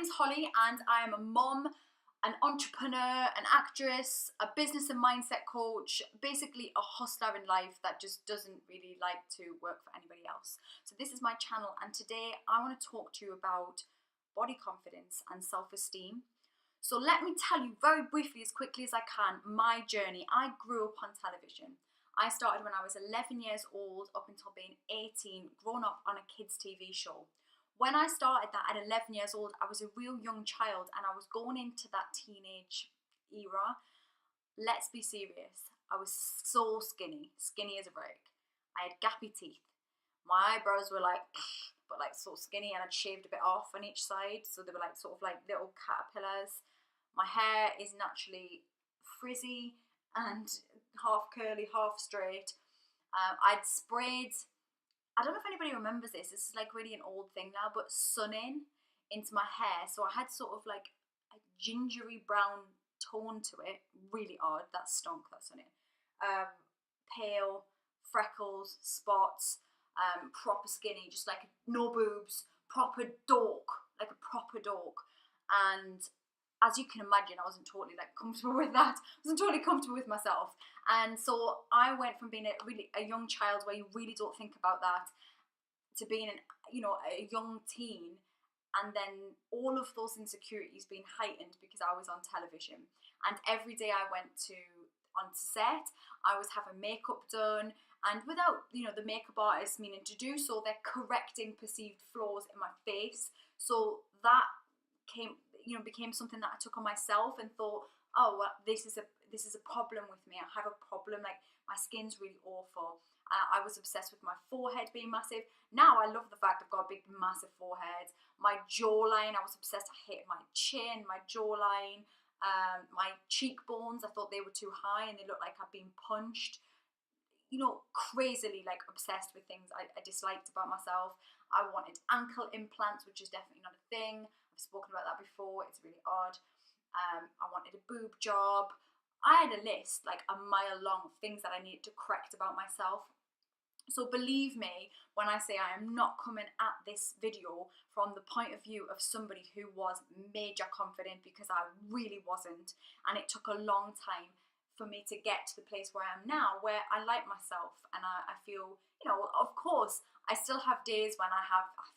name's Holly and I am a mom, an entrepreneur, an actress, a business and mindset coach, basically a hustler in life that just doesn't really like to work for anybody else. So this is my channel, and today I want to talk to you about body confidence and self-esteem. So let me tell you very briefly, as quickly as I can, my journey. I grew up on television. I started when I was 11 years old up until being 18, grown up on a kids' TV show. When I started that at 11 years old, I was a real young child and I was going into that teenage era. Let's be serious. I was so skinny as a brick. I had gappy teeth. My eyebrows were like, but like so skinny, and I'd shaved a bit off on each side. So they were like sort of like little caterpillars. My hair is naturally frizzy and half curly, half straight. I'd sprayed, I don't know if anybody remembers this. This is like really an old thing now, but sunning into my hair. So I had sort of like a gingery brown tone to it. Really odd. That stunk, that sunning. Pale, freckles, spots, proper skinny, just like no boobs, proper dork, like a proper dork. And as you can imagine, I wasn't totally like comfortable with that. I wasn't totally comfortable with myself. And so I went from being a young child where you really don't think about that to being a young teen, and then all of those insecurities being heightened because I was on television. And every day I went onto set, I was having makeup done, and without the makeup artist meaning to do so, they're correcting perceived flaws in my face. So that became something that I took on myself and thought, oh, well, this is a problem with me. I have a problem. Like, my skin's really awful. I was obsessed with my forehead being massive. Now I love the fact I've got a big, massive forehead. My jawline, I was obsessed. I hated my chin, my jawline, my cheekbones. I thought they were too high and they looked like I'd been punched. Crazily like obsessed with things I disliked about myself. I wanted ankle implants, which is definitely not a thing. I've spoken about that before. It's really odd. I wanted a boob job. I had a list like a mile long of things that I needed to correct about myself. So believe me when I say I am not coming at this video from the point of view of somebody who was major confident, because I really wasn't. And it took a long time for me to get to the place where I am now, where I like myself and I feel, of course, I still have days when I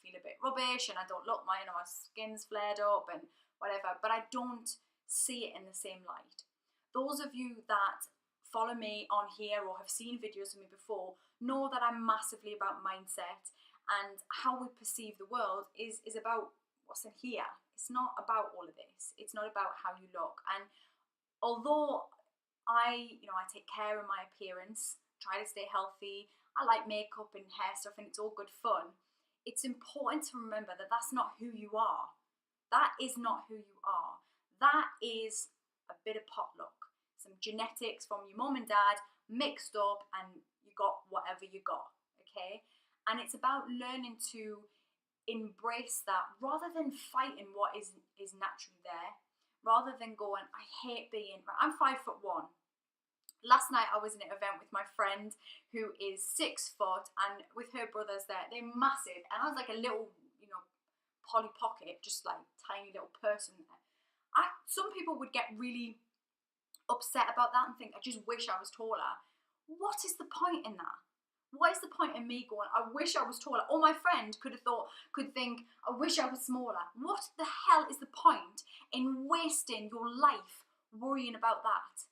feel a bit rubbish and I don't look, my skin's flared up and whatever, but I don't see it in the same light. Those of you that follow me on here or have seen videos of me before know that I'm massively about mindset, and how we perceive the world is about what's in here. It's not about all of this. It's not about how you look. And although I take care of my appearance, try to stay healthy, I like makeup and hair stuff and it's all good fun, it's important to remember that that's not who you are. That is not who you are. That is a bit of potluck. Some genetics from your mom and dad mixed up and you got whatever you got, okay? And it's about learning to embrace that rather than fighting what is naturally there, rather than going, I hate being, I'm 5'1". Last night I was in an event with my friend who is 6 foot, and with her brothers they're massive, and I was like a little, Polly Pocket, just like tiny little person there. Some people would get really upset about that and think, I just wish I was taller. What is the point in that? What is the point in me going, I wish I was taller? Or my friend could think, I wish I was smaller. What the hell is the point in wasting your life worrying about that?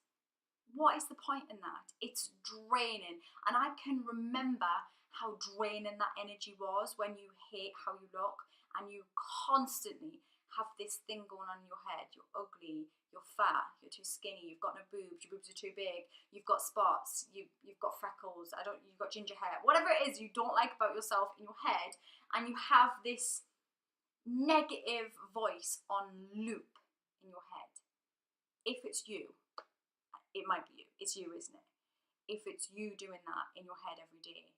What is the point in that? It's draining. And I can remember how draining that energy was when you hate how you look and you constantly have this thing going on in your head. You're ugly, you're fat, you're too skinny, you've got no boobs, your boobs are too big, you've got spots, you've got freckles, you've got ginger hair, whatever it is you don't like about yourself in your head, and you have this negative voice on loop in your head. If it's you, it might be you. It's you, isn't it? If it's you doing that in your head every day,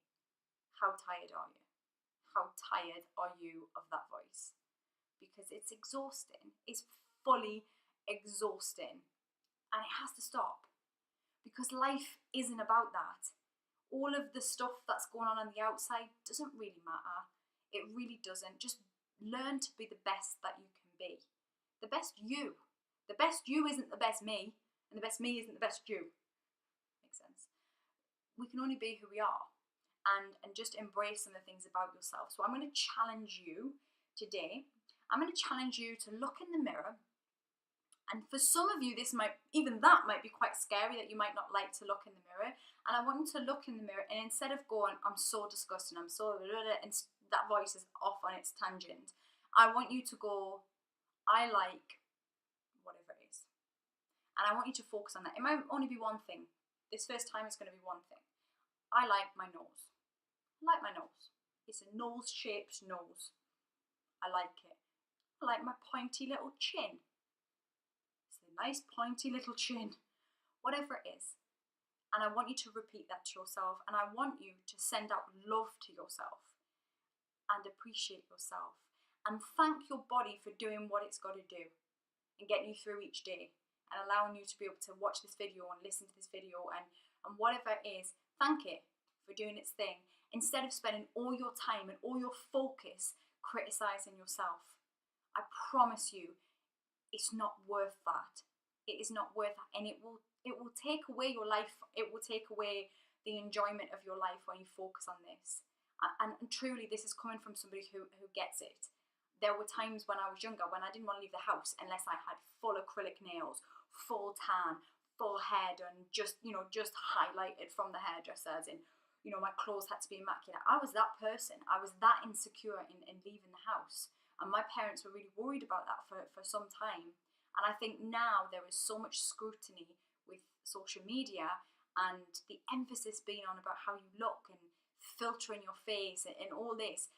how tired are you? How tired are you of that voice? Because it's exhausting. It's fully exhausting. And it has to stop. Because life isn't about that. All of the stuff that's going on the outside doesn't really matter. It really doesn't. Just learn to be the best that you can be. The best you. The best you isn't the best me, and the best me isn't the best you. Makes sense. We can only be who we are, and just embrace some of the things about yourself. So I'm going to challenge you today. I'm going to challenge you to look in the mirror. And for some of you, that might be quite scary, that you might not like to look in the mirror. And I want you to look in the mirror, and instead of going, I'm so disgusting, I'm so, and that voice is off on its tangent, I want you to go, I like whatever it is. And I want you to focus on that. It might only be one thing. This first time it's going to be one thing. I like my nose. I like my nose. It's a nose-shaped nose. I like it. I like my pointy little chin. It's a nice pointy little chin. Whatever it is. And I want you to repeat that to yourself. And I want you to send out love to yourself. And appreciate yourself. And thank your body for doing what it's got to do. And getting you through each day, and allowing you to be able to watch this video and listen to this video and whatever it is, thank it for doing its thing, instead of spending all your time and all your focus criticizing yourself. I promise you, it's not worth that. It is not worth that, and it will take away your life. It will take away the enjoyment of your life when you focus on this. And truly, this is coming from somebody who gets it. There were times when I was younger when I didn't want to leave the house unless I had full acrylic nails, full tan, full hair done, just highlighted from the hairdressers, and my clothes had to be immaculate. I was that person. I was that insecure in leaving the house, and my parents were really worried about that for some time. And I think now there is so much scrutiny with social media and the emphasis being on about how you look and filtering your face and all this.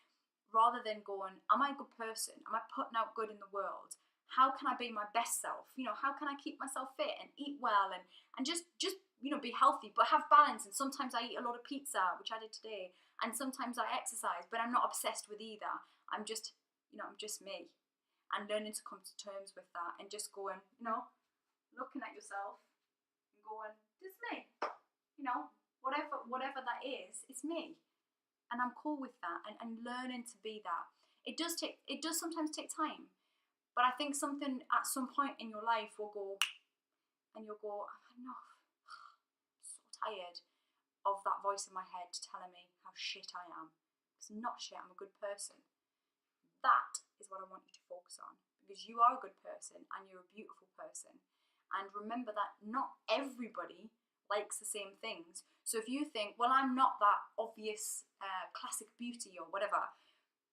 Rather than going, am I a good person? Am I putting out good in the world? How can I be my best self? How can I keep myself fit and eat well and just be healthy, but have balance? And sometimes I eat a lot of pizza, which I did today, and sometimes I exercise, but I'm not obsessed with either. I'm just me, and learning to come to terms with that, and just going, looking at yourself and going, this is me. Whatever that is, it's me. And I'm cool with that, and learning to be that. It does sometimes take time, but I think something at some point in your life will go, and you'll go, I've had enough. I'm so tired of that voice in my head telling me how shit I am. It's not shit, I'm a good person. That is what I want you to focus on, because you are a good person and you're a beautiful person. And remember that not everybody likes the same things. So if you think, well, I'm not that obvious classic beauty or whatever,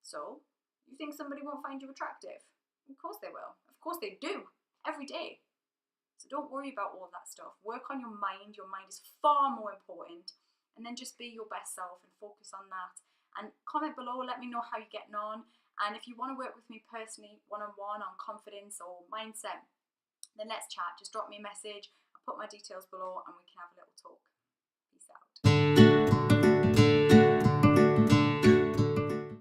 so you think somebody won't find you attractive? Of course they will. Of course they do. Every day. So don't worry about all that stuff. Work on your mind. Your mind is far more important. And then just be your best self and focus on that. And comment below, let me know how you're getting on. And if you want to work with me personally, one-on-one on confidence or mindset, then let's chat. Just drop me a message. I'll put my details below and we can have a little talk. Peace out.